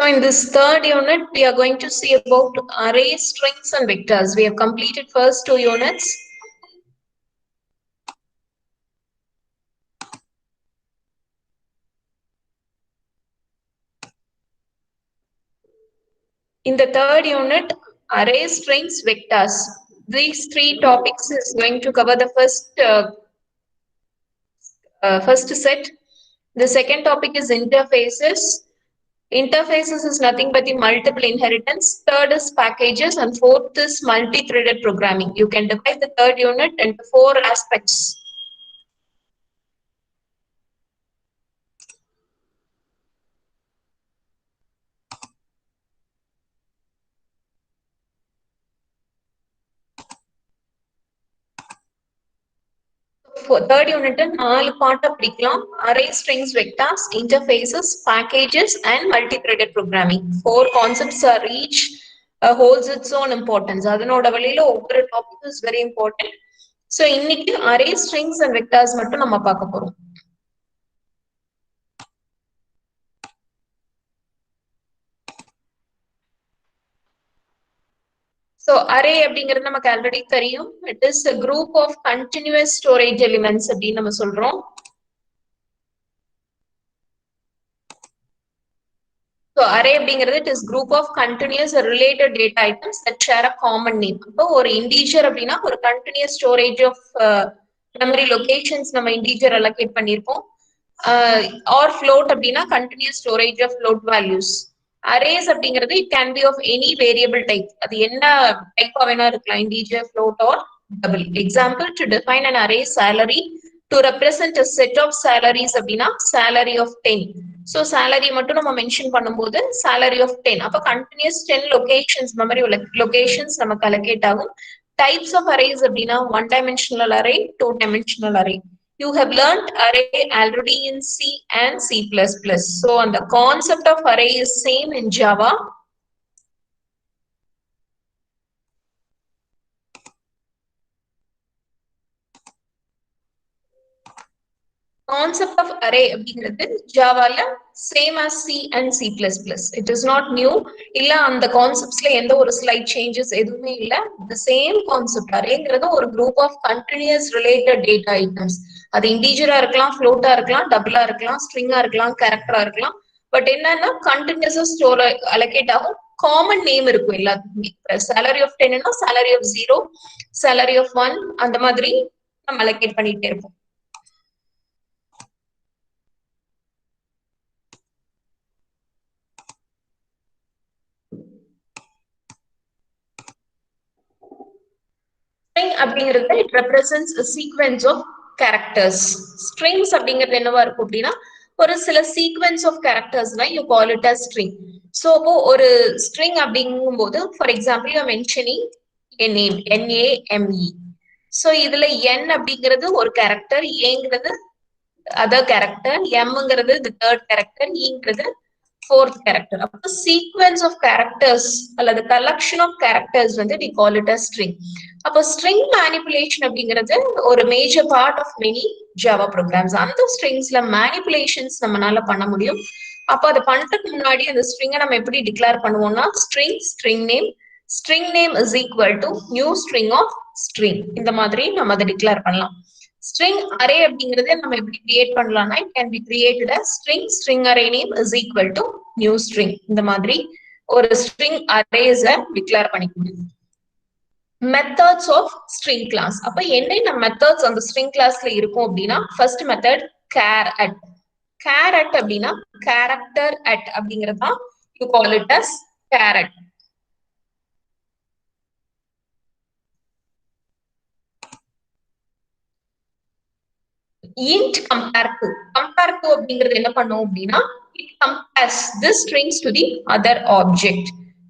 So in this third unit, we are going to see about array, strings and vectors. We have completed first 2 units. In the third unit, array, strings, vectors. These 3 topics is going to cover the first set. The second topic is interfaces. Interfaces is nothing but the multiple inheritance. Third is packages and fourth is multi-threaded programming. You can divide the third unit into 4 aspects. For third unit, 4 part படிக்கலாம். Array, strings, vectors, interfaces, packages and multi-threaded programming. 4 concepts are each holds its own importance. அதனோட வழியில ஒவ்வொரு topic is very important. So இன்னைக்கு array, strings and vectors மட்டும் நம்ம பார்க்க போறோம். So array அப்படிங்கிறது நமக்கு ஆல்ரெடி தெரியும். It is a group of continuous storage elements அப்படின்னு நம்ம சொல்றோம். So array அப்படிங்கிறது it is group of continuous or related data items that share a common name. இப்போ ஒரு integer அப்படின்னா ஒரு continuous storage of memory locations நம்ம integer allocate பண்ணிருப்போம். Or float அப்படின்னா continuous storage of float values. Arrays அப்படிங்கிறது it can be of any variable type. அது என்ன type வேணா இருக்கலாம், integer, float or double. Example, to define an array salary to represent a set of salaries அப்படின்னா salary of 10. So salary மட்டும் நம்ம mention பண்ணும்போது salary of 10. அப்ப continuous 10 locations memory locations நமக்கு allocate ஆகும். Types of arrays அப்படின்னா 1-dimensional array, 2-dimensional array. You have learned array already in C and C++. So the concept of array is same in Java. Concept of array அப்படிங்கிறது ஜாவால same as C and C++. It is not new. இல்ல அந்த கான்செப்ட்ஸ்ல எந்த ஒரு slide changes எதுவுமே இல்ல. The same concept. அரேங்கிறது ஒரு group of continuous related data items. அது இன்டிஜரா இருக்கலாம், ஃப்ளோட்டா இருக்கலாம், டபுளா இருக்கலாம், ஸ்ட்ரிங்கா இருக்கலாம், கேரக்டரா இருக்கலாம். பட் என்னன்னா கண்டினியூஸா ஸ்டோர் அலோகேட் ஆகும். காமன் நேம் இருக்கும் எல்லாத்துக்குமே. salary of 10 னா salary of 0, salary of 1 அந்த மாதிரி நம்ம அலோகேட் பண்ணிட்டே இருப்போம். String அப்படிங்கிறது it represents a sequence of characters. Strings அப்படிங்கிறது என்னவா இருக்கும் அப்படின்னா ஒரு சில sequence of charactersனா you call it as string. So அப்போ ஒரு string அப்படிங்கும்போது for example you are mentioning a name, N-A-M-E. So இதுல N அப்படிங்கிறது ஒரு character, Aங்கிறது other character, M-ங்கிறது the third character, E-ங்கிறது fourth character. அப்போ sequence of characters அல்லது collection of characters வந்து we call it as string. அப்போ string manipulation அப்படிங்கிறது ஒரு major part of many Java programs. அந்த stringsல manipulations நம்மளால பண்ண முடியும். அப்போ அதை பண்றதுக்கு முன்னாடி அந்த string நம்ம எப்படி டிக்ளேர் பண்ணுவோம்னா string name is equal to new string of string. இந்த மாதிரி நம்ம அதை டிக்ளேர் பண்ணலாம். String array அப்படிங்கறத நம்ம எப்படி கிரியேட் பண்ணலாம்னா it can be created as string array name is equal to new string. இந்த மாதிரி ஒரு string arrays டிக்ளேர் பண்ணிக்க முடியும். Methods of string class. அப்ப என்னென்ன methods அந்த string classல இருக்கும் அப்படின்னா first method char at. Char at அப்படின்னா character at அப்படிங்கிறது தான் you call it as char at. Int compare to அப்படிங்கிறது என்ன பண்ணும் அப்படின்னா it compares this strings to the other object.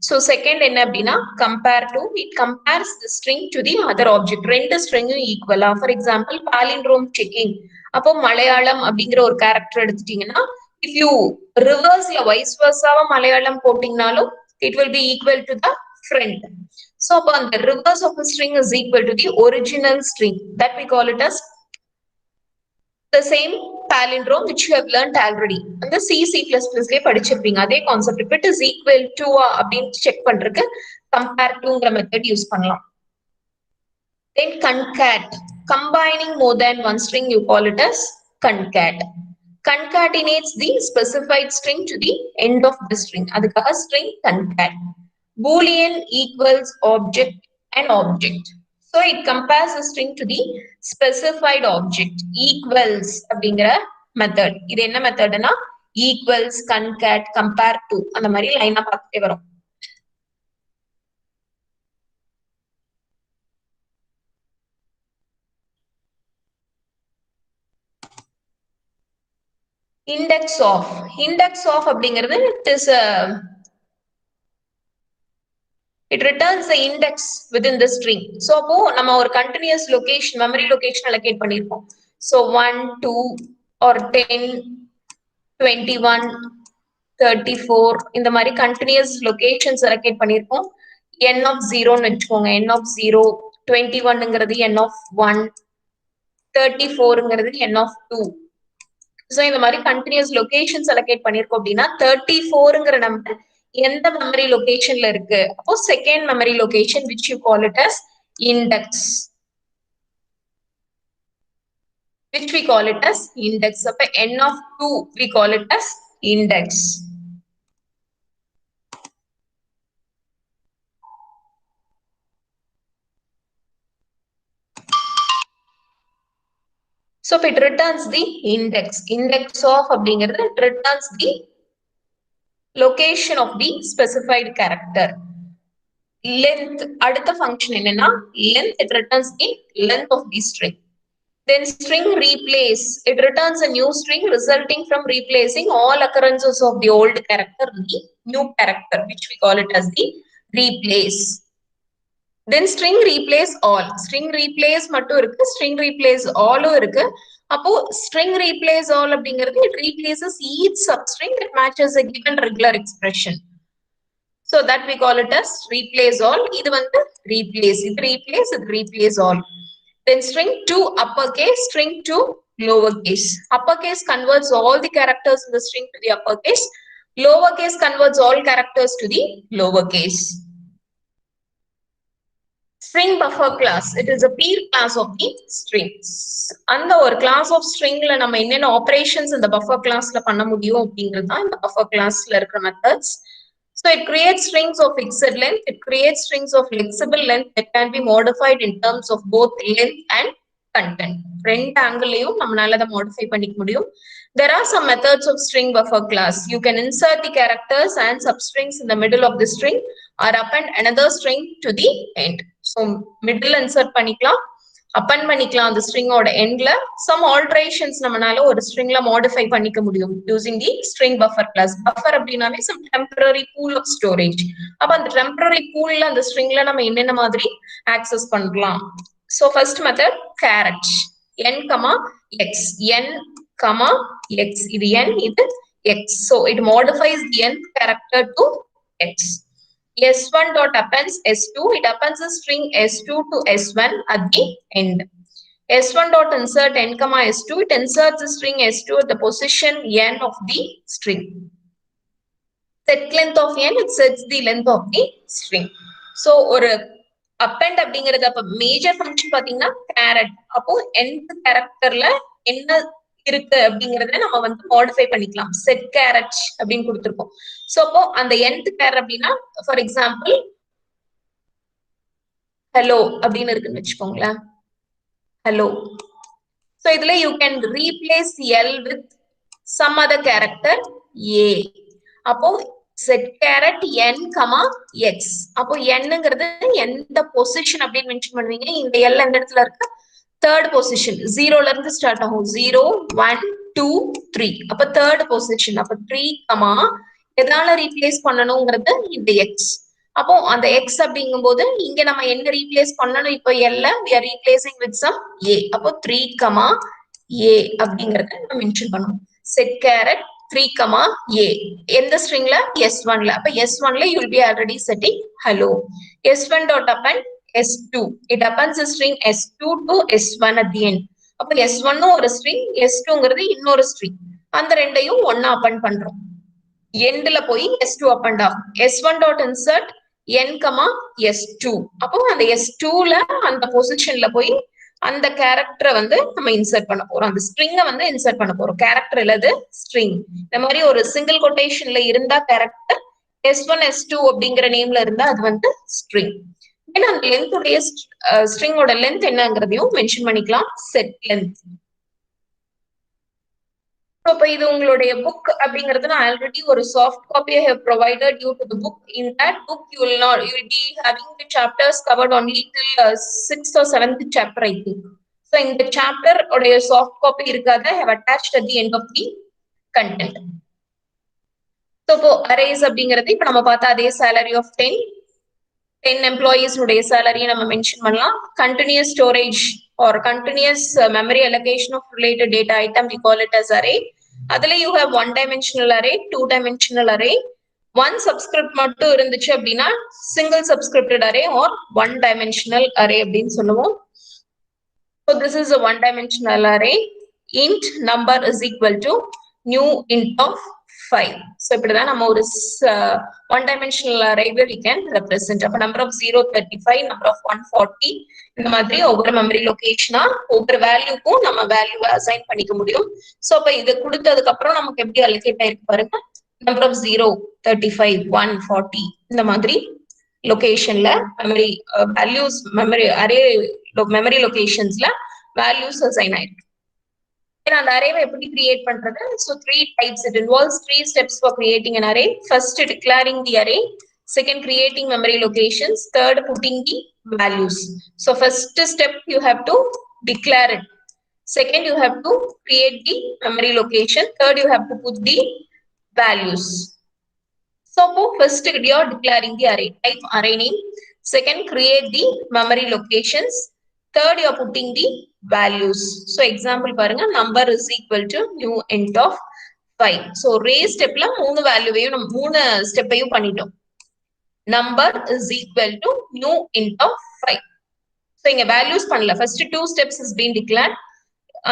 So second என்ன அப்படின்னா compare to, it compares the string to the other object. ரெண்டு ஸ்ட்ரிங்கும் ஈக்குவலா. For example palindrome checking. அப்போ மலையாளம் அப்படிங்கிற ஒரு கேரக்டர் எடுத்துட்டீங்கன்னா if you reverseல vice versa Malayalam போட்டீங்கனாலும் it will be equal to the friend. So அப்போ அந்த reverse of a string is equal to the original string. That we call it as the same palindrome which you have learned already. அந்த C++லே படிச்சிருப்பீங்க. அதே concept. if it is equal to அப்படின்னு check பண்றதுக்கு compare toங்கிற method use பண்ணலாம். Then concat. Combining more than one string, you call it as concat. Concatenates the specified string to the end of the string. அதுக்காக string concat. Boolean equals object and object. So it compares the string to the specified object. Equals அப்படிங்கிற method. இது என்ன மெத்தட்னா equals, concat, compare to அந்த மாதிரி லைனா பார்த்துட்டே வரும். Index of அப்படிங்கிறது it returns the index within the string. So அப்போ நம்ம ஒரு continuous location, memory location allocate பண்ணிருப்போம். So 1, 2 or 10, 21, 34 இந்த மாதிரி continuous locations allocate பண்ணிருப்போம். n of 0 ன்னு வெச்சுக்கோங்க. n of 0, 21ங்கிறது n of 1, 34ங்கிறது n of 2. So இந்த மாதிரி continuous locations allocate பண்ணிருக்கோம் அப்படின்னா 34ங்கிற நம்பர் எந்த மெமரி லொகேஷன்ல இருக்கு? அப்போ second memory location which you call it as index. Which we call it as index. அப்ப n of 2 we call it as index. So if it returns the index of அப்படிங்கிறது it returns the location of the specified character. Length அடுத்த function என்னன்னா length, it returns the length of the string. Then string replace, it returns a new string resulting from replacing all occurrences of the old character with the new character, which we call it as the replace. Then string replace all, string replace மட்டும் இருக்கு, string replace all இருக்கு. அப்போ string replace all அப்படிங்கிறது it replaces each substring that matches a given regular expression. So that we call it as replace all. இது வந்து replace, இது replace all. Then string to uppercase, string to lowercase. Uppercase converts all the characters in the string to the uppercase. Lowercase converts all characters to the lowercase. String buffer class, it is a peer class of the strings. அந்த ஒரு class of stringல நம்ம என்னென்ன operations இந்த buffer classல பண்ண முடியும் அப்படிங்கிறது தான் இந்த buffer classல இருக்கிற methods. So it creates strings of fixed length, it creates strings of flexible length that can be modified in terms of both length and content. ரெண்டு ஆங்கிள்லயும் நம்மளால அதை modify பண்ணிக்க முடியும். There are some methods of string buffer class. You can insert the characters and substrings in the middle of the string or append another string to the end. So middle insert பண்ணிக்கலாம், append பண்ணிக்கலாம் அந்த stringோட endல. Some alterations நம்மனால ஒரு stringல modify பண்ணிக்க முடியும் using the string buffer class. Buffer அப்படினாலே some temporary pool of storage. அப்ப அந்த temporary poolல அந்த stringல நம்ம என்னென்ன மாதிரி access பண்ணலாம். So first method caret, n, x, n, x, இது n, இது x. So it modifies the nth character to x. S1 dot appends S2, it appends a string S2 to S1 at the end. S1 dot insert n, S2, it inserts the string S2 at the position n of the string. Set length of n, it sets the length of the string. So ஒரு append அப்படிங்கிறது அப்ப major function பாத்தீங்கன்னா caret. அப்போ nth கேரக்டர்ல என்ன இருக்கு அப்படிங்கறத நம்ம வந்து மாடிஃபை பண்ணிக்கலாம். செட் கேரட் அப்படின்னு கொடுத்திருக்கோம். சோ அப்போ அந்த nth கேர் அப்படின்னா ஃபார் எக்ஸாம்பிள் ஹலோ அப்படின்னு இருக்குன்னு வச்சுக்கோங்களேன். ஹலோ. சோ இதுல you can replace L with some other character A. அப்போ செட் கேரட் n, x. அப்போ nங்கிறது எந்த பொசிஷன் அப்படின்னு மென்ஷன் பண்ணுவீங்க. இந்த எல் எந்த இடத்துல இருக்கு? Third position. 0ல இருந்து ஸ்டார்ட் ஆகும். 0, 1, 2, 3. அப்ப தேர்ட் பொசிஷன். அப்ப 3, எதால ரீப்ளேஸ் பண்ணணுங்கிறது இந்த எக்ஸ். அப்போ அந்த எக்ஸ் அப்படிங்கும்போது இங்க நம்ம என்ன ரீப்ளேஸ் பண்ணணும்? இப்போ எல்ல we are replacing with some a. அப்போ 3, a அப்படிங்கறத நம்ம மென்ஷன் பண்ணணும். Set carrot 3, a. எந்த ஸ்ட்ரிங்ல? S1ல. அப்ப S1ல you will be already setting hello. S1 dot append S2. It appends a string S2 to S1 at the end. அப்ப S1 ஒரு string, S2ங்கிறது இன்னொரு string. அந்த ரெண்டையும் ஒண்ணா அப்பன் பண்றோம். எண்ட்ல போய் S2 அப்பண்ட் ஆகும். S1 dot insert n, S2. அப்போ அந்த S2ல அந்த பொசிஷன்ல போய் அந்த கேரக்டரை வந்து நம்ம இன்சர்ட் பண்ண போறோம். அந்த ஸ்ட்ரிங்கை வந்து இன்சர்ட் பண்ண போறோம். கேரக்டர் இல்லது ஸ்ட்ரிங். இந்த மாதிரி ஒரு சிங்கிள் கொட்டேஷன்ல இருந்தா கேரக்டர், S1 S2 அப்படிங்கிற நேம்ல இருந்தா அது வந்து ஸ்ட்ரிங். ஏன்னா அந்த லென்த் உடைய ஸ்ட்ரிங்கோட லென்த் என்னங்கிறதையும் மென்ஷன் பண்ணிக்கலாம். Set length. இப்ப இது உங்களுடைய புக் அப்படிங்கிறது நான் ஆல்ரெடி ஒரு soft copy I have provided you to the book. In that book you will be having the chapters covered only till 6th or 7th chapter I think. So இந்த chapter உடைய soft copy இருக்காத have attached at the end of the content. So இப்போ arrays அப்படிங்கிறது இப்ப நம்ம பார்த்தா அதே salary of 10 employees உடைய சேலரியை நம்ம மென்ஷன் பண்ணலாம். Continuous storage or continuous memory allocation of related data item we call it as array. அதுல you have one dimensional array, two dimensional array. One subscript மட்டும் இருந்துச்சு அப்படின்னா single subscripted array or one dimensional array அப்படின்னு சொல்லுவோம். So this is a one dimensional array. Int number is equal to new int of 5. So இப்படிதான் நம்ம ஒரு one dimensional array we can represent. அப்ப number of 035, number of 140, இந்த மாதிரி ஒவ்வொரு memory லொகேஷனா ஒவ்வொரு வேல்யூக்கும் நம்ம வேல்யூ அசைன் பண்ணிக்க முடியும். சோ அப்ப இது கொடுத்ததுக்கு அப்புறம் நமக்கு எப்படி அலோகேட் ஆயிருக்கு பாருங்க. நம்பர் ஆஃப் 0, 35, 140 இந்த மாதிரி லொகேஷன்ல memory values memory array memory லொகேஷன்ஸ்ல வேல்யூஸ் அசைன் ஆயிருக்கு. அந்த அரேவை எப்படி கிரியேட் பண்றது? So 3 types. It involves 3 steps for creating an array. First, declaring the array. Second, creating memory locations. Third, putting the values. So first step, you have to declare it. Second, you have to create the memory location. Third, you have to put the values. So first, you are declaring the array. Type array name. Second, create the memory locations. Third, you are putting the values. So example பாருங்க, number is equal to new int of 5. So raise stepல மூணு வேல்யூவையும் நம்ம மூணு ஸ்டெப்பையும் பண்ணிட்டோம். Number is equal to new int of 5. So இங்க values பண்ணல. First two steps is being declared.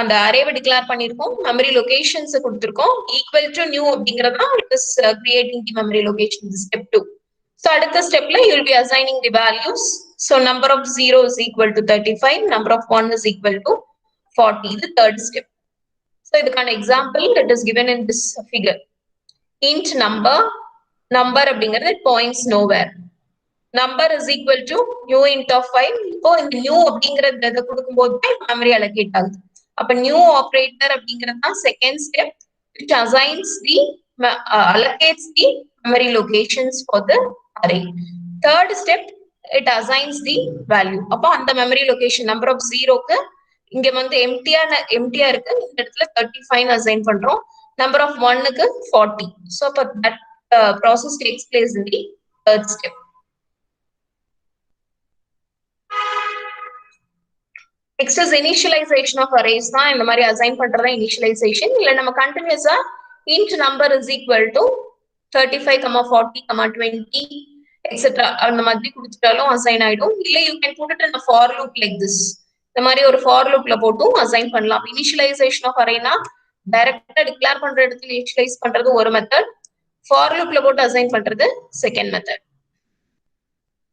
அந்த அரேவை declare பண்ணிருக்கோம். மெமரி லொகேஷன்ஸ் கொடுத்திருக்கோம். ஈக்குவல் டு நியூ அப்படிங்கறதா it is creating the memory location step 2. So அடுத்த ஸ்டெப்ல you will be assigning the values. So number of 0 is equal to 35, number of 1 is equal to 40. The third step. So இதுக்கான example it is given in this figure. Int number அப்படிங்கிறது it points nowhere. Number is equal to new int of 5. இப்போ இந்த new அப்படிங்கறத கொடுக்கும்போது memory allocate ஆகுது. அப்ப new operator அப்படிங்கிறது தான் second step which assigns the allocates the memory locations for the array. Third step, it assigns the value. அப்ப அந்த memory location number of 0க்கு இங்க வந்து எம்டியா இருக்கு, இந்த இடத்துல 35 அசைன் பண்றோம். number of 1க்கு 40. So அப்ப that process takes place in the third step. Next is initialization of arrays தான். இந்த மாதிரி அசைன் பண்றதா initialization. இல்ல நம்ம கண்டினியூஸா int number is equal to 35, 40, 20 etc. அந்த மாதிரி கொடுத்துட்டாலும் அசைன் ஆயிடும். இல்ல you can put it in a for loop like this. இந்த மாதிரி ஒரு for loopல போட்டும் அசைன் பண்ணலாம். initialization of arrayனா டைரக்டா டிக்ளேர் பண்ற இடத்துல initialize பண்றது ஒரு மெத்தட், for loopல போட்டு அசைன் பண்றது செகண்ட் மெத்தட்.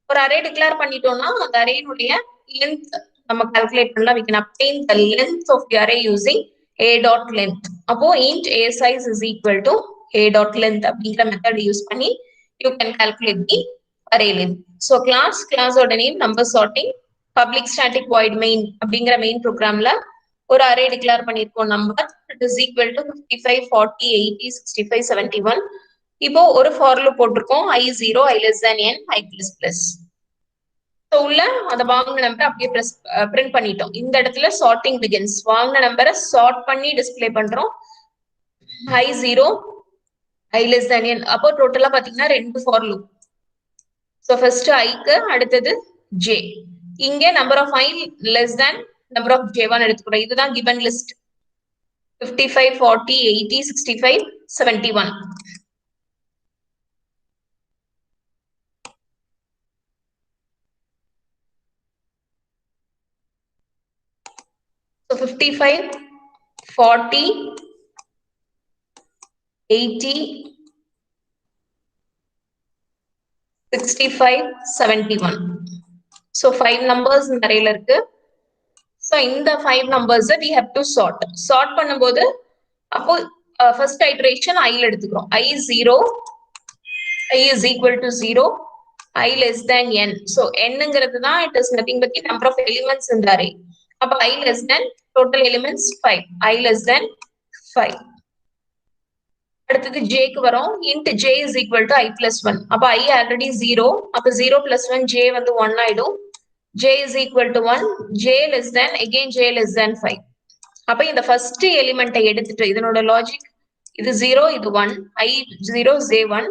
ஒரு அரே டிக்ளேர் பண்ணிட்டோம்னா அந்த அரேனுடைய லென்த் நம்ம கால்குலேட் பண்ணலாம். we can obtain the length of the array using a dot length. அப்போ int a size is equal to a dot length அப்படிங்கிற மெத்தட் யூஸ் பண்ணி you can calculate the array length. So class ஓட name number sorting, public static void main அப்படிங்கிற main ப்ரோக்ராம்ல ஒரு array declare பண்ணிருக்கோம். Number it is equal to 55, 40, 80, 65, 71. இப்போ ஒரு for loop போட்டிருக்கோம். i0, i less than n, i plus plus. உள்ள அந்த வாங்கின நம்பரை அப்படியே பிரிண்ட் பண்ணிட்டோம். இந்த இடத்துல சார்ட்டிங் பிகின்ஸ். வாங்கின நம்பரை சார்ட் பண்ணி டிஸ்பிளே பண்றோம். i0, i less than n. அப்போ டோட்டலா பாத்தீங்கன்னா ரெண்டு ஃபார் லூப். சோ ஃபர்ஸ்ட் ஐக்கு, அடுத்தது j. இங்க number of i less than number of j1 எடுத்துக்கிறோம். இதுதான் given list. 55, 40, 80, 65, 71. So 55, 40, 80, 65, 71. So 5 numbers in the array. So in the 5 numbers we have to sort. Sort பண்ணும்போது அப்போ first iteration I எடுத்துக்கிறோம். I is 0, I is equal to 0, I less than n. So n ங்கிறது தான் it is nothing but the number of elements in the array. அப்போ I less than total elements 5. I less than 5. அடுத்தது j க்கு வரோம். int j is equal to I plus 1. அப்போ I already 0. அப்போ 0 plus 1 j வந்து 1 ஆயிடும். J is equal to 1. J less than again j less than 5. அப்போ இந்த first element எடுத்துட்டு இதனோட லாஜிக் இது 0 இது 1 I 0 j 1.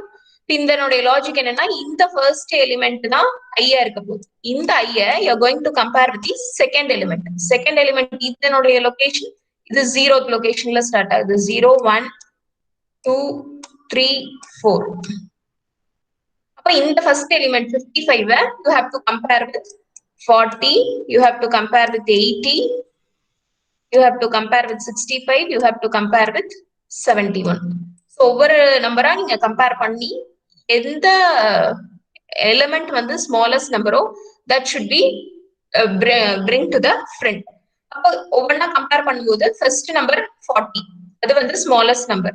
இதனோட லாஜிக் என்னன்னா இந்த first element தான் I இருக்க போகுது. இந்த I you are going to compare with the second element. Second element இதனோட லொகேஷன் இது 0th லொகேஷன்ல ஸ்டார்ட் ஆகுது. 0 1 2 3 4. அப்ப இந்த first element 55 you have to compare with 40, you have to compare with 80, you have to compare with 65, you have to compare with 71. So ஒவ்வொரு நம்பரா நீங்க compare பண்ணி எந்த element வந்து smallest number that should be bring to the front. அப்போ ஒவ்வொன்னா compare பண்ணும்போது first number 40 அது வந்து smallest number.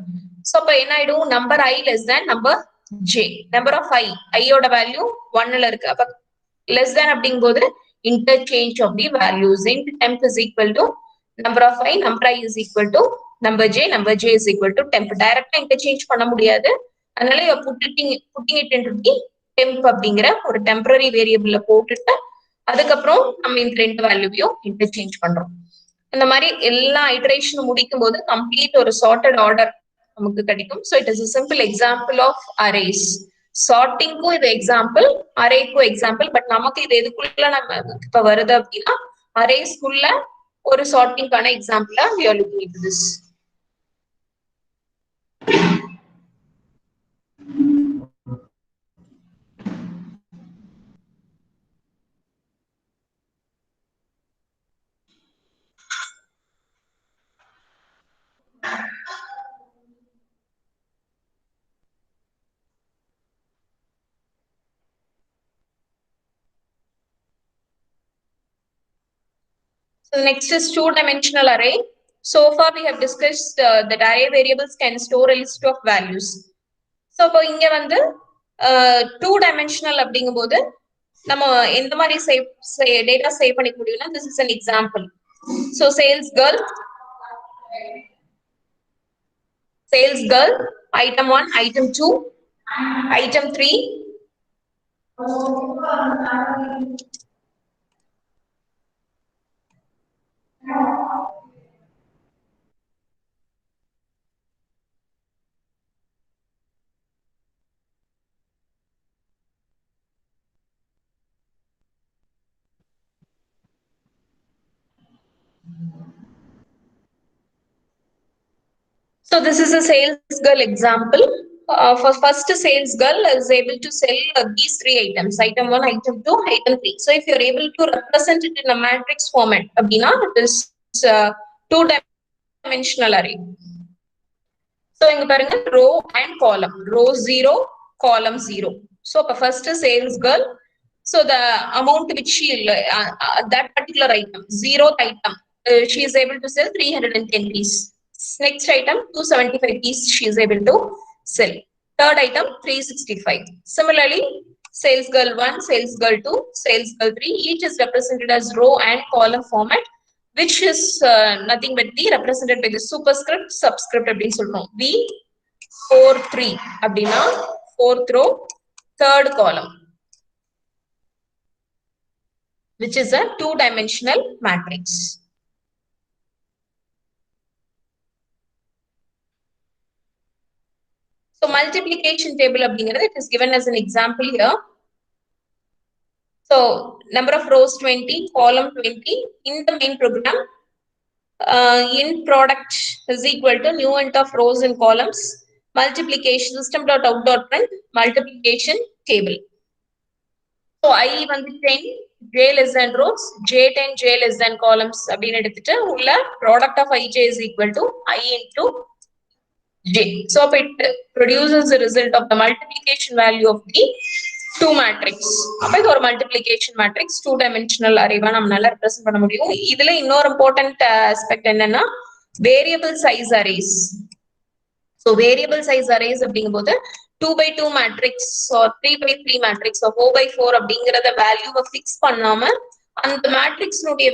So அப்ப என்ன ஆயிடும் number I less than number j. Number of I ஓட வேல்யூ 1ல இருக்கு. அப்ப less than அப்படிங்கும்போது interchange of the values. Int temp is equal to number of I, number I is equal to number j is equal to temp. Direct interchange பண்ண முடியாது. அதனால you are putting it into the temp அப்படிங்கிற ஒரு temporary variable போட்டுட்டு அதுக்கப்புறம் நம்ம இந்த ரெண்டு வேல்யூவையும் இன்டர்சேஞ்ச் பண்றோம். இந்த மாதிரி எல்லா ஐட்டரேஷனும் முடிக்கும் போது கம்ப்ளீட் ஒரு சார்ட்டட் ஆர்டர் நமக்கு கிடைக்கும். So it is a simple example of arrays. சார்ட்டிங்க்கும் இது எக்ஸாம்பிள், அரேக்கும் எக்ஸாம்பிள். பட் நமக்கு இது எதுக்குள்ள நம்ம இப்ப வருது அப்படின்னா அரேஸ்க்குள்ள ஒரு சார்ட்டிங்கான எக்ஸாம்பிளா we are looking into this. So next is two-dimensional array. So far we have discussed that array variables can store a list of values. So இப்போ இங்க வந்து two-dimensional அப்படிங்கும்போது நம்ம எந்த மாதிரி டேட்டா சேவ் பண்ணிக்க முடியும்னா this is an example. So sales girl item 1, item 2, item 3. So this is a sales girl example. For first sales girl is able to sell these three items, item 1, item 2, item 3. So if you're able to represent it in a matrix format, abdina, it is two-dimensional array. So inga parunga row and column, row 0, column 0. So first sales girl, so the amount which she that particular item, 0th item, she is able to sell 310 pieces. Next item 275 pieces she is able to sell. Third item 365. Similarly, sales girl 1, sales girl 2, sales girl 3, each is represented as row and column format, which is nothing but the represented by the superscript, subscript அப்படினு சொல்றோம். V 4 3 அப்படினா 4th row, 3rd column, which is a two-dimensional matrix. So multiplication table அப்படிங்கிறது it is given as an example here. So number of rows 20, column 20. In the main program, int product is equal to new int of rows and columns, multiplication system.out.print multiplication table. So I வந்து 10, j less than rows, j10 j less than columns அப்படின்னு எடுத்துட்டு உள்ள product of ij is equal to I into j. So it produces the result of the multiplication value of the two matrix. அப்ப இது ஒரு multiplication matrix, two dimensional array-வா நம்மளால represent பண்ண முடியும். இதுல இன்னொரு important aspect என்னன்னா variable size arrays. So variable size arrays அப்படிங்கும்போது 2x2 matrix or 3x3 matrix or 4x4 அப்படிங்கறத வேல்யூவை ஃபிக்ஸ் பண்ணாம அந்த மேட்ரிக்ஸ்னுடைய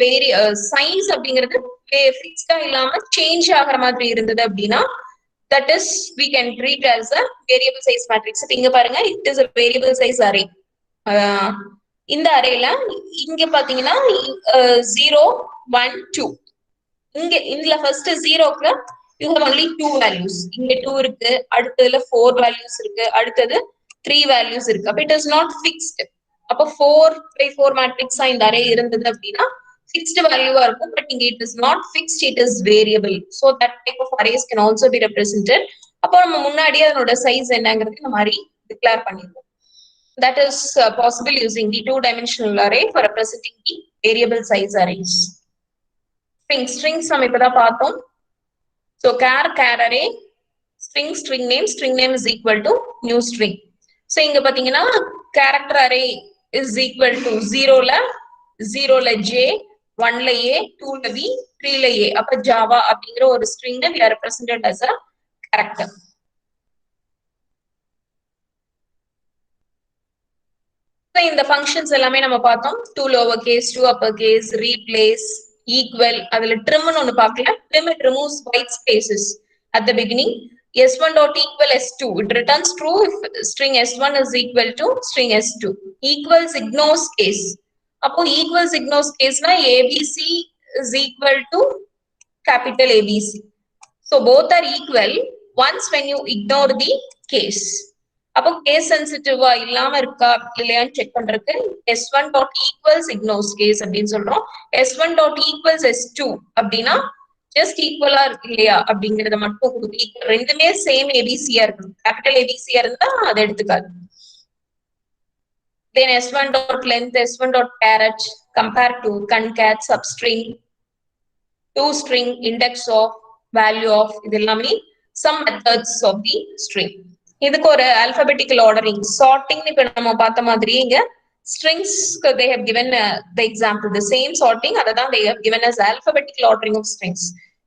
சைஸ் அப்படிங்கிறது ஃபிக்ஸ்டா இல்லாம சேஞ்ச் ஆகிற மாதிரி இருந்தது அப்படின்னா that is we can treat as a variable size matrix. இங்க பாருங்க it is a variable size array. இந்த அரேல இங்க பாத்தீங்கன்னா 0 1 2 இங்க இதுல ஃபர்ஸ்ட் 0க்கு you have only two values. இங்க 2 இருக்கு, அடுத்ததுல 4 values இருக்கு, அடுத்தது 3 values இருக்கு. அப்ப it is not fixed. அப்ப 4x4 matrix இந்த அரே இருந்தது அப்படின்னா fixed value இருக்கும், but இங்க it is not fixed, it is variable. So that type of arrays can also be represented. அப்போ நம்ம முன்னாடியே அதனோட சைஸ் என்னங்கிறது இந்த மாதிரி டிக்ளேர் பண்ணிடுவோம். That is possible using the two-dimensional array for representing the variable size arrays. Strings நம்ம இப்பதான் பார்த்தோம். So char array, string name is equal to new string. So இங்க பாத்தீங்கன்னா character array is equal to 0 ல j, 1 ல a, 2 ல b, 3 ல a. அப்ப java அப்படிங்கிற ஒரு string we are represented as a character. So இந்த functions எல்லாமே நம்ம பார்த்தோம். 2 lowercase, 2 uppercase, replace, equal. அதுல trim னு ஒன்னு பார்க்கல. Trim it removes white spaces at the beginning. S1 dot equal S2. It returns true if string S1 is equal to string S2. Equals ignores case. அப்போ equals ignores case na ABC is equal to capital ABC. So both are equal once when you ignore the case. அப்போ case sensitive இல்லாம இருக்கா இல்லையான்னு check பண்றதுக்கு S1 dot equals ignores case அப்படின்னு சொல்றோம். S1 dot equals S2 அப்படின்னா just ஈக்குவலா இருக்கு இல்லையா அப்படிங்கறத மட்டும் கொடுத்து ரெண்டுமே சேம் ஏபிசியா இருக்கணும். கேபிட்டல் ஏபிசியா இருந்தா அதை எடுத்துக்காது. Then S1 dot length, S1 dot caret, compare to concat, substring, toString, index of, value of, இது எல்லாமே some methods of the string. இதுக்கு ஒரு alphabetical ordering, sorting இப்ப நம்ம பார்த்த மாதிரி இங்க strings they have given the example, the same sorting, அதான் they have given as alphabetical ordering of strings.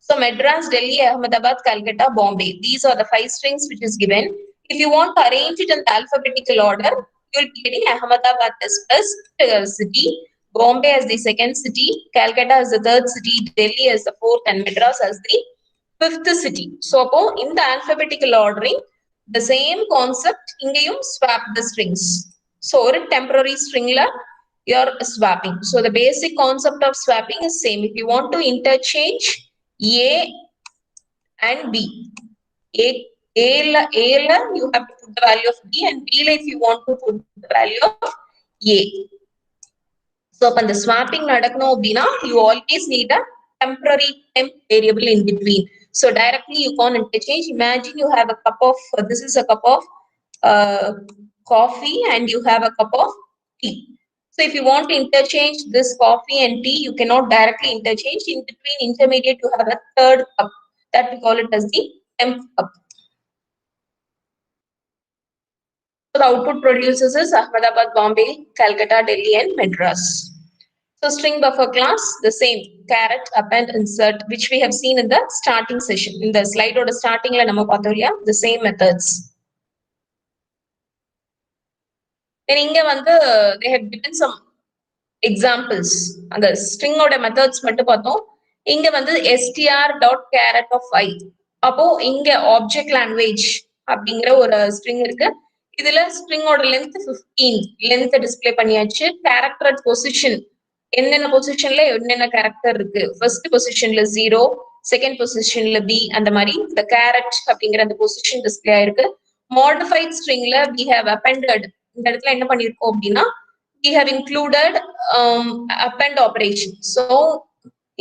So Madras, Delhi, Ahmedabad, Calcutta, Bombay. These are the 5 strings which is given. If you want to arrange it in the alphabetical order, you will be getting Ahmedabad as first city, Bombay as the second city, Calcutta as the third city, Delhi as the fourth, and Madras as the fifth city. So in the alphabetical ordering, the same concept, ingayum swap the strings. So a temporary string la you are swapping. So the basic concept of swapping is same. If you want to interchange A and B, A la you have to put the value of B, and B la if you want to put the value of A. So upon the swapping nadakno abdina, you always need a temporary temp variable in between. So directly you can't interchange. Imagine you have a cup of, this is a cup of coffee and you have a cup of tea. So if you want to interchange this coffee and tea, you cannot directly interchange. In between intermediate, you have a third cup that we call it as the temp cup. So the output produces is Ahmedabad, Bombay, Calcutta, Delhi, and Madras. So string buffer class, the same, caret, append, insert, which we have seen in the starting session. In the slide or the starting la nama patholiya, the same methods. Then inga vandu they have given some examples. And the string oda methods mattu pathom. Inga vandu str.caret of I. Appo inga object language அப்படிங்கிற ஒரு string இருக்கு. இதுல string oda length 15, length display பண்ணியாச்சு. Character at position, என்னென்ன பொசிஷன்ல என்னென்ன character இருக்கு. First பொசிஷன்ல 0, செகண்ட் பொசிஷன்ல B, அந்த மாதிரி இந்த கேரட் அப்படிங்கிற அந்த பொசிஷன் டிஸ்பிளே ஆயிருக்கு. மாடிஃபைட் ஸ்ட்ரிங்ல we have appended, இந்த இடத்துல என்ன பண்ணிருக்கோம் அப்படின்னா we have included append operation. So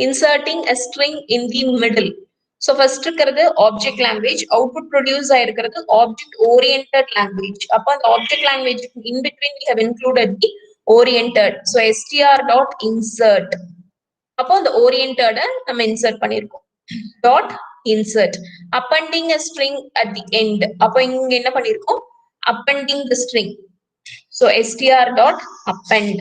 inserting a string in the middle. So first இருக்கிறது object language, output produce ஆயிருக்கிறது object oriented language. அப்ப அந்த object language in between we have included the oriented. So str dot insert. அப்போ அந்த oriented நம்ம insert பண்ணிருக்கோம். Dot insert. Appending a string at the end. அப்போ இங்க என்ன பண்ணிருக்கோம்? Appending the string. So str dot append.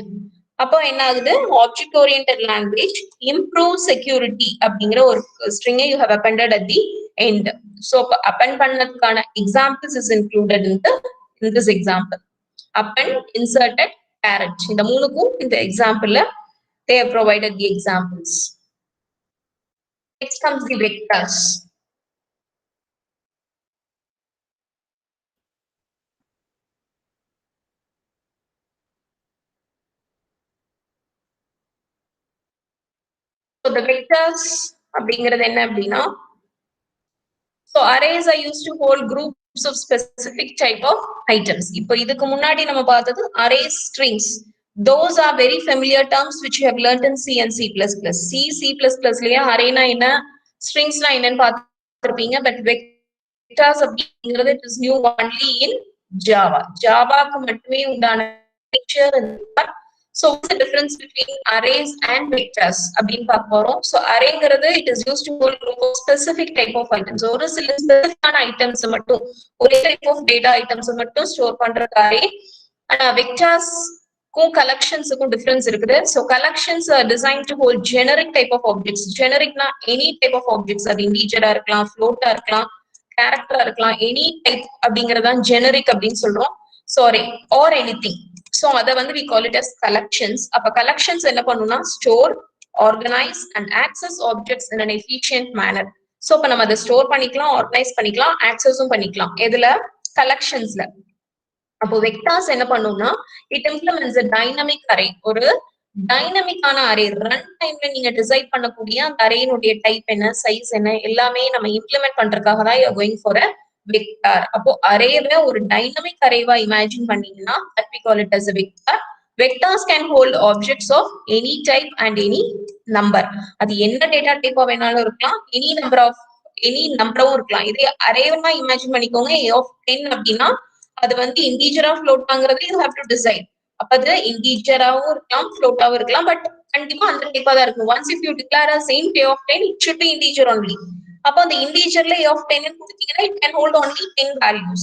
அப்போ என்ன ஆகுது? Object oriented language improve security அப்படிங்கிற ஒரு string you have appended at the end. So append பண்ணதுக்கான examples is included in this example. Append, inserted, parent. இந்த மூணுக்கும் இந்த exampleல they have provided the examples. Next comes the vectors. So the vectors அப்படிங்கிறது என்ன அப்படின்னா, so arrays are used to hold groups of specific type of items. இப்போ இதுக்கு முன்னாடி நம்ம பார்த்தது arrays strings. Those are very familiar terms which you have learned in C and C++. C++லயே arrayனா என்ன, stringsனா என்னன்னு பார்த்திருப்பீங்க. But vectors அப்படிங்கிறது it is new only in Java. Javaக்கு மட்டுமே உண்டான feature. So what's the difference between arrays and vectors அப்படின்னு பார்க்க போறோம். So arrayங்கிறது it is used to hold group of specific type of items. ஒரு சில ஸ்பெசிஃபிக்கான ஐட்டம்ஸ் மட்டும், ஒரே டைப் ஆஃப் டேட்டா ஐட்டம்ஸ் மட்டும் ஸ்டோர் பண்றதுக்கு array. ஆனா vectorsக்கும் collectionsக்கும் டிஃபரன்ஸ் இருக்குது. So collections are designed to hold generic type of objects. Genericனா any type of objects. அது இன்டிஜரா இருக்கலாம், ஃப்ளோட்டா இருக்கலாம், கேரக்டரா இருக்கலாம், எனி டைப் அப்படிங்கறதான் generic அப்படின்னு சொல்றோம். Sorry, or anything. So அதை வந்து we call it as collections. அப்ப collections என்ன பண்ணும்னா store, organize and access objects in an efficient manner. So இப்ப நம்ம அதை ஸ்டோர் பண்ணிக்கலாம், ஆர்கனைஸ் பண்ணிக்கலாம், ஆக்சஸும் பண்ணிக்கலாம். எதுல? collectionsல. அப்போ vectors என்ன பண்ணும்னா it implements a dynamic array. ஒரு டைனமிக்கான அரே, ரன் டைம்ல நீங்க டிசைட் பண்ணக்கூடிய அந்த அரேனுடைய டைப் என்ன, சைஸ் என்ன, எல்லாமே நம்ம இம்ப்ளிமெண்ட் பண்றதுக்காக தான் you're going for a vector. அப்போ அரேவை ஒரு டைனமிக் அரேவா இமேஜின் பண்ணீங்கன்னா that we call it as a vector. Vectors can hold objects of any type and any number. அது என்ன டேட்டா டைப்பா வேணாலும் இருக்கலாம், எனி நம்பரும் இருக்கலாம். இதே அரேவா இமேஜின் பண்ணிக்கோங்க. a of 10 அப்படின்னா அது வந்து இன்டிஜரா ஃப்ளோட்டாங்கிறது you have to decide. அப்ப அது இன்டிஜராவும் இருக்கலாம், ஃப்ளோட்டாவும் இருக்கலாம். பட் கண்டிப்பா அந்த டைப்பா தான் இருக்கும். Once if you declare a same a of 10, it should be integer only. அப்போ அந்த இன்டிஜர்ல a of 10 கொடுத்தீங்கன்னா it can hold only 10 values.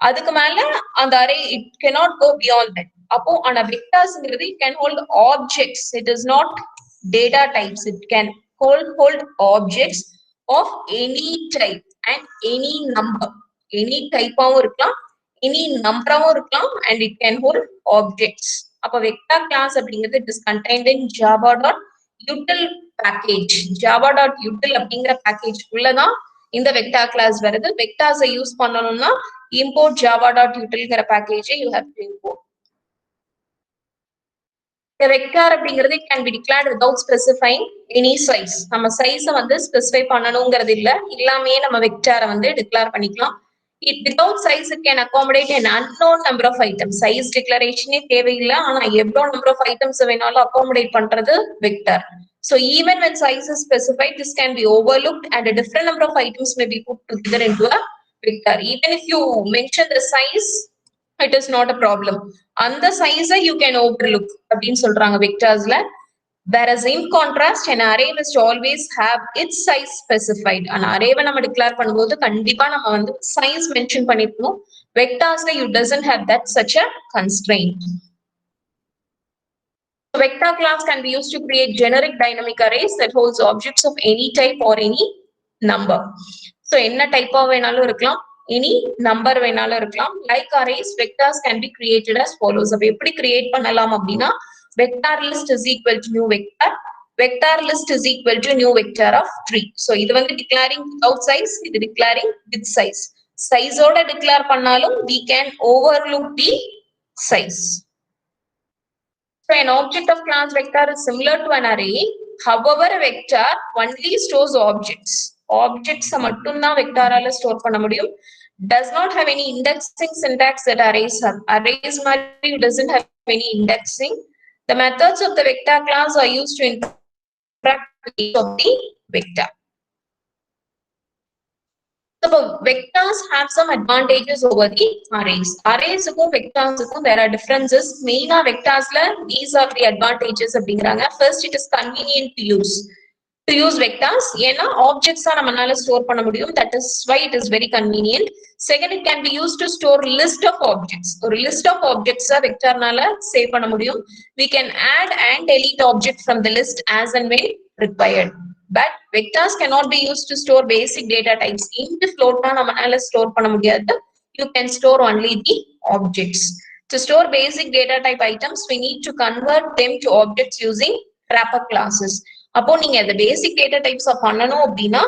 அதுக்கு மேல அந்த array it cannot go beyond that. அப்போ ஆனா vectorsங்கிறது it can hold objects. It is not data types. It can hold objects of any type and any number. Any type ஆவும் இருக்கலாம், any numberாவும் இருக்கலாம், and it can hold objects. அப்ப vector class அப்படிங்கிறது it is contained in java.util package. java.util அப்படிங்கிற package உள்ளதான் இந்த vector class வருது. vectors use பண்ணணும்னா import java.utilங்கிற பேக்கேஜை you have to import. The vector அப்படிங்கிறது it can be declared without specifying any size. நம்ம சைஸை வந்து ஸ்பெசிஃபை பண்ணணுங்கிறது இல்ல, எல்லாமே நம்ம வெக்டாரை வந்து டிக்ளேர் பண்ணிக்கலாம். It without size it can accommodate an unknown number of items. Size declaration தேவையில்லை, ஆனா எவ்வளவு number of items வேணாலும் accommodate பண்றது vector. So even when size is specified, this can be overlooked and a different number of items may be put together into a vector. Even if you mention the size, it is not a problem. அந்த size you can overlook அப்படின்னு சொல்றாங்க vectorsல. Whereas in contrast, an array must always have its size specified. An array நம்ம declare பண்ணும்போது கண்டிப்பா நம்ம வந்து size mention பண்ணிருக்கணும். Vectorsல you doesn't have that such a constraint. So vector class can be used to create generic dynamic arrays that holds objects of any type or any number. So என்ன டைப்பா வேணாலும் இருக்கலாம், any number வேணாலும் இருக்கலாம். Like arrays, vectors can be created as follows. அப்ப எப்படி create பண்ணலாம் அப்படின்னா vector list is equal to new vector. Vector list is equal to new vector of 3. So இது வந்து declaring without size, இது declaring with size. Size ஓட declare பண்ணாலும் we can overlook the size. So an object of class vector is similar to an array. However, a vector only stores objects. Objects மட்டும்தான் vectorல store பண்ண முடியும். Does not have any indexing syntax that arrays have. Arrays மாதிரி doesn't have any indexing. The methods of the vector class are used to interact with each of the vector. So So vectors have some advantages over the arrays. Arrays க்கும் vectors க்கும் there are differences. Main vectorsல these are the advantages அப்படிங்கறாங்க. First, it is convenient to use. To use vectors, ஏன்னா objects நம்மனால store பண்ண முடியும். That is why it is very convenient. Second, it can be used to store list of objects. ஒரு list of objects vectorனால save பண்ண முடியும். We can add and delete object from the list as and when required. But vectors cannot be used to store basic data types. Int float நம்மனால store பண்ண முடியாது. You can store only the objects. To store basic data type items, we need to convert them to objects using wrapper classes. அப்போ நீங்க the basic data types பண்ணணும் அப்படின்னா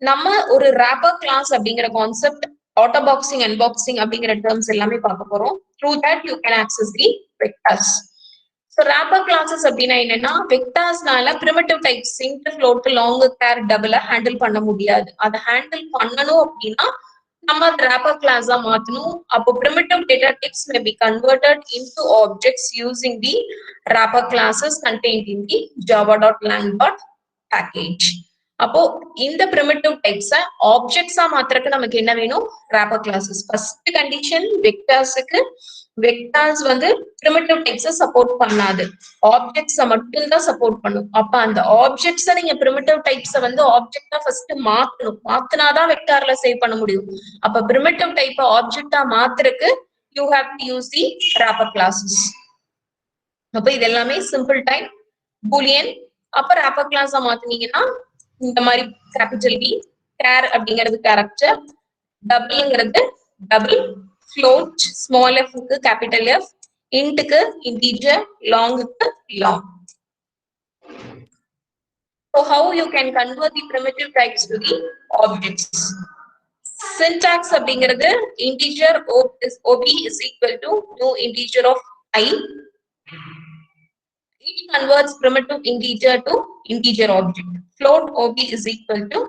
நம்ம ஒரு wrapper class அப்படிங்கிற கான்செப்ட் auto boxing unboxing அப்படிங்கிற terms எல்லாமே பார்க்க போறோம். Through that you can access the vectors. So wrapper classes அப்படின்னா என்னன்னா vectorsனால primitive types int float long char double handle பண்ண முடியாது. அதை handle பண்ணணும் அப்படின்னா நம்ம wrapper class மாத்தணும். அப்போ primitive data types may be converted into objects using the wrapper classes contained in the java.lang.package. அப்போ இந்த primitive types objects மாத்திரக்கு நமக்கு என்ன வேணும்? wrapper classes. First condition vectorsக்கு vectors வந்து primitive types support பண்ணாது. objects மட்டும் தான் support பண்ணும். அப்ப அந்த objects நீங்க primitive types வந்து object first மாத்தணும். மாத்துனாதான் vectorல save பண்ண முடியும். அப்ப primitive type object மாத்திரக்கு you have to use the wrapper classes. அப்ப இது எல்லாமே simple type boolean. அப்ப wrapper class மாத்துனீங்கன்னா இந்த மாதிரி capital B, char அப்படிங்கிறது character, doubleங்கிறது double, float, small f க்கு capital F, int க்கு integer, long க்கு long. So how you can convert the primitive types to the objects? Syntax அப்படிங்கிறது integer ob is equal to new integer of I. It converts primitive integer to integer object. Float ob is equal to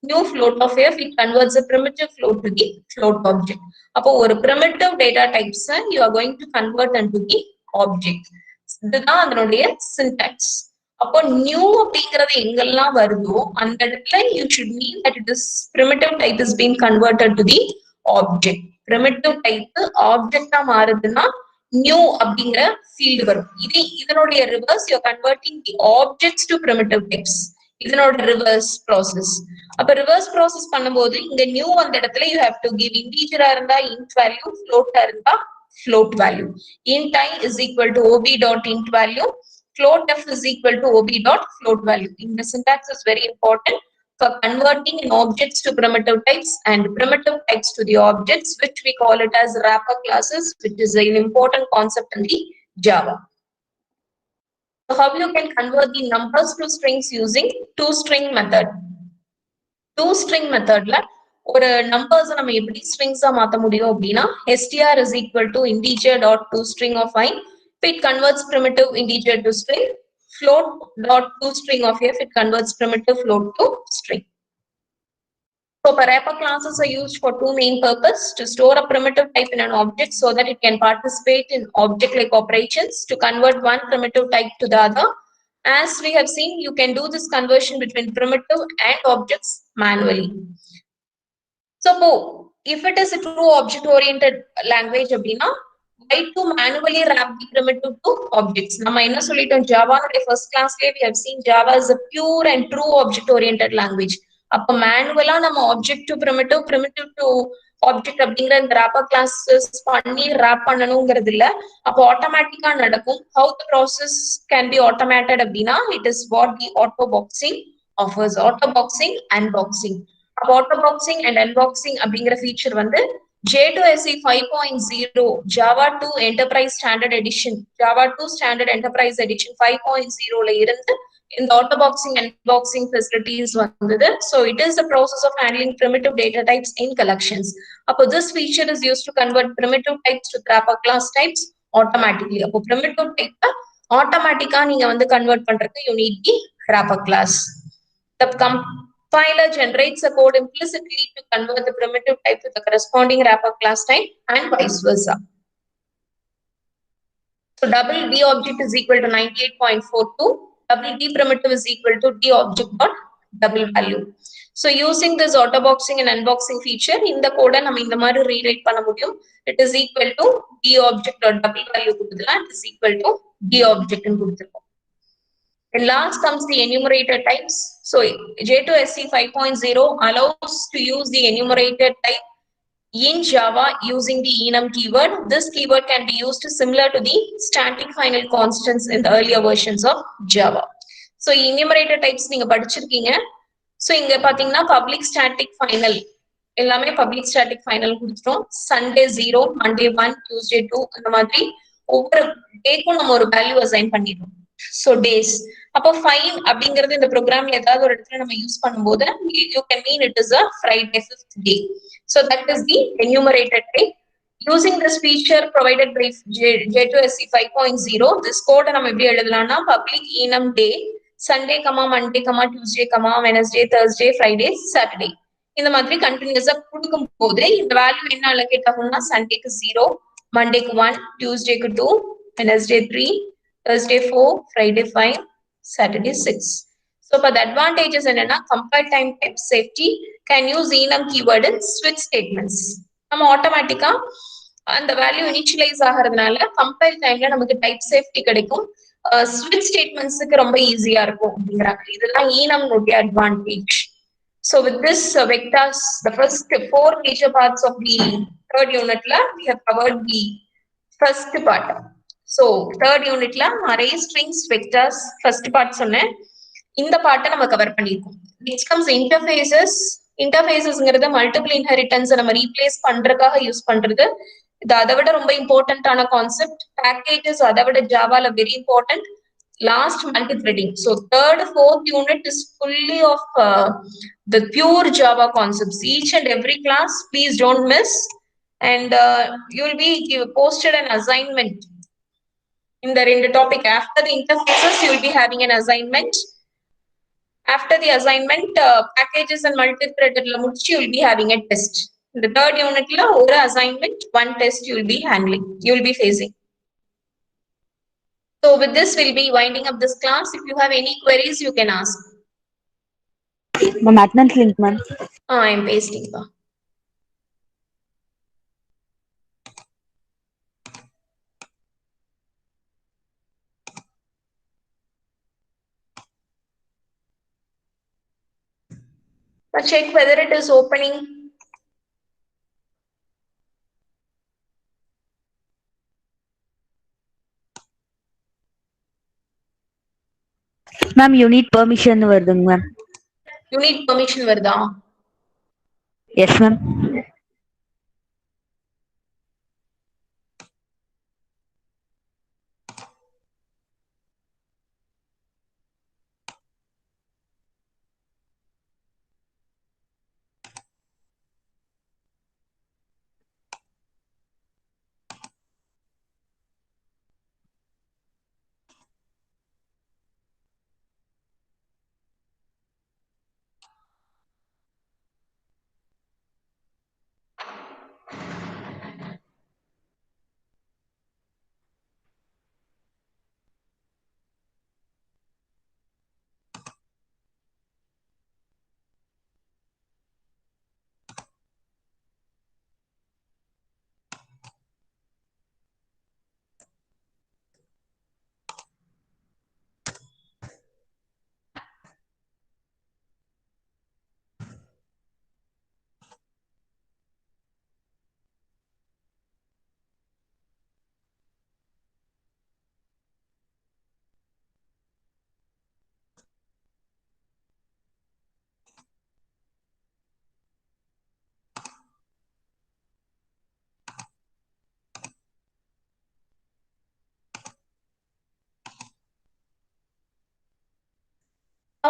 new float of f. It converts a primitive float to the float object. அப்போ ஒரு primitive data types you are going to convert into the object. இதுதான் அதனுடைய syntax. அப்போ new அப்படிங்கிறது எங்கெல்லாம் வருதோ அந்த இடத்துல you should mean that it is primitive type is being converted to the object. Primitive type object மாறுதுன்னா new அப்படிங்கிற field வரும். இதனுடைய reverse you are converting the objects to primitive types. இதனோட reverse process. அப்ப reverse process பண்ணும்போது இங்க new அந்த இடத்துல you have to give integer இருந்தா int value, float இருந்தா float value. Int I is equal to ob dot int value, float f is equal to ob dot float value. The syntax is very important for converting objects to primitive types and primitive types to the objects, which we call it as wrapper classes, which is an important concept in the Java. So how you can convert the numbers to strings using toString method? toString methodல ஒரு numbers நம்ம எப்படி strings மாத்த முடியும் அப்படின்னா str is equal to integer dot toString of I. It converts primitive integer to string. Float dot toString of f. It converts primitive float to string. So wrapper classes are used for two main purposes: to store a primitive type in an object so that it can participate in object-like operations, to convert one primitive type to the other. As we have seen, you can do this conversion between primitive and objects manually. So if it is a true object-oriented language, why to manually wrap the primitive to objects? Nama enna sollitom Java first class we have seen Java is a pure and true object-oriented language. அப்ப manually நம்ம object to primitive, primitive to object அப்படிங்கிற இந்த wrapper classes பண்ணி wrap பண்ணணுங்கிறது இல்ல. அப்ப ஆட்டோமேட்டிக்கா நடக்கும். How the process can be automated அப்படின்னா it is what the auto boxing offers. Auto boxing, unboxing. அப்ப auto boxing and unboxing அப்படிங்கிற feature வந்து J2SE 5.0 Java 2 Enterprise Standard Edition, Java 2 Standard Enterprise Edition 5.0 இருந்து இந்த auto boxing and unboxing facilities வந்தது. So it is the process of handling primitive data types in collections. அப்போ this feature is used to convert primitive types to wrapper class types automatically. அப்போ primitive type automatically நீங்க வந்து convert பண்றதுக்கு you need the wrapper class. The compiler generates a code implicitly to convert the primitive type to the corresponding wrapper class type and vice versa. So double D object is equal to 98.42. Double D primitive is equal to D object dot double value. So using this autoboxing and unboxing feature, இந்த கோட நம்ம இந்த மாதிரி rewrite பண்ண முடியும். It is equal to d object or double value கொடுத்துலாம். It is equal to d object ன்னு கொடுத்துருக்கோம். And last comes the enumerator types. So J2SC 5.0 allows to use the enumerator type in Java using the enum keyword. This keyword can be used similar to the static final constants in the earlier versions of Java. So enumerator types நீங்க படிச்சிருக்கீங்க. So இங்க பாத்தீங்கன்னா public static final எல்லாமே public static final கொடுத்துட்டோம். Sunday 0, Monday 1, Tuesday 2 அந்த மாதிரி ஒவ்வொரு டேக்கும் நம்ம ஒரு வேல்யூ அசைன் பண்ணிடுவோம். So days. அப்போ fine அப்படிங்கிறது இந்த ப்ரோக்ராம்ல ஏதாவது ஒரு இடத்துல நம்ம யூஸ் பண்ணும்போது you can mean it is a Friday 5th day. So that is the enumerated type. Using this feature provided by J2SC 5.0, this code நம்ம எப்படி எழுதலாம்னா public enum day, Sunday, Monday, Tuesday, Wednesday, Thursday, Friday, Saturday. இந்த மாதிரி கண்டினியூஸா கொடுக்கும் போது இந்த value என்ன allocate ஆகும்னா சண்டேக்கு 0, மண்டேக்கு 1, டியூஸ்டேக்கு 2, Wednesday 3, Thursday 4, Friday 5, Saturday 6. So for the advantages என்னன்னா compile time type safety, can use enum keyword in switch statements. நம்ம ஆட்டோமேட்டிக்கா அந்த வேல்யூ இனிஷியலைஸ் ஆகிறதுனால கம்பைல் டைம்ல நமக்கு டைப் சேஃப்டி கிடைக்கும். ஸ்விட்ச் ஸ்டேட்மெண்ட்ஸ்க்கு ரொம்ப ஈஸியா இருக்கும் அப்படிங்கிறாங்க. இதெல்லாம் enum advantage. So with this vectors, the first 4 major parts of the third unit la we have covered the first part. So third unit la array, strings, vectors first part சொன்னேன். இந்த பார்ட்ட நம்ம கவர் பண்ணிருக்கோம். Next comes interfaces. இன்டர்ஃபேஸஸ்ங்கிறது multiple inheritance நம்ம replace பண்றதுக்காக use பண்றது. இது அதை விட ரொம்ப இம்பார்ட்டன்டான கான்செப்ட். பேக்கேஜஸ் அதை விட ஜாவால very important. Last multi-threading. So third, fourth unit is fully of the pure Java concepts. Each and every class, please don't miss. And you will be posted an assignment in the topic. After the interfaces, you will be having an assignment. After the assignment, packages and multi-threaded you will be having a test. In the third unit, one assignment, one test you will be handling. You will be facing. So with this, we'll be winding up this class. If you have any queries, you can ask. Ma'am, attendance link, ma'am. I am pasting. Now check whether it is opening. Ma'am, you need permission வருதுங்க ma'am. You need permission வருதா? Yes ma'am.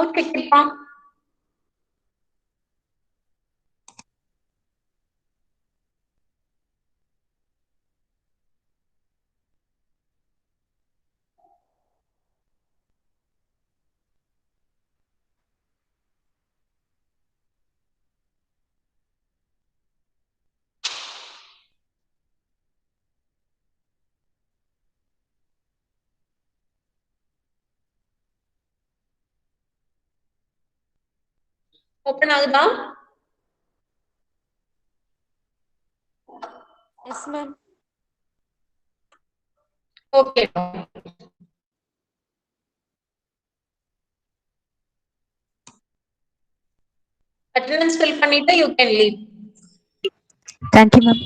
Okay, open ஆகுதா? Yes ma'am. Okay. Attendance fill பண்ணிட்டு you can leave. Thank you, ma'am.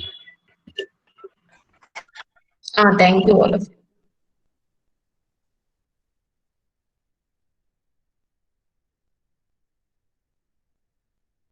Thank you all of you.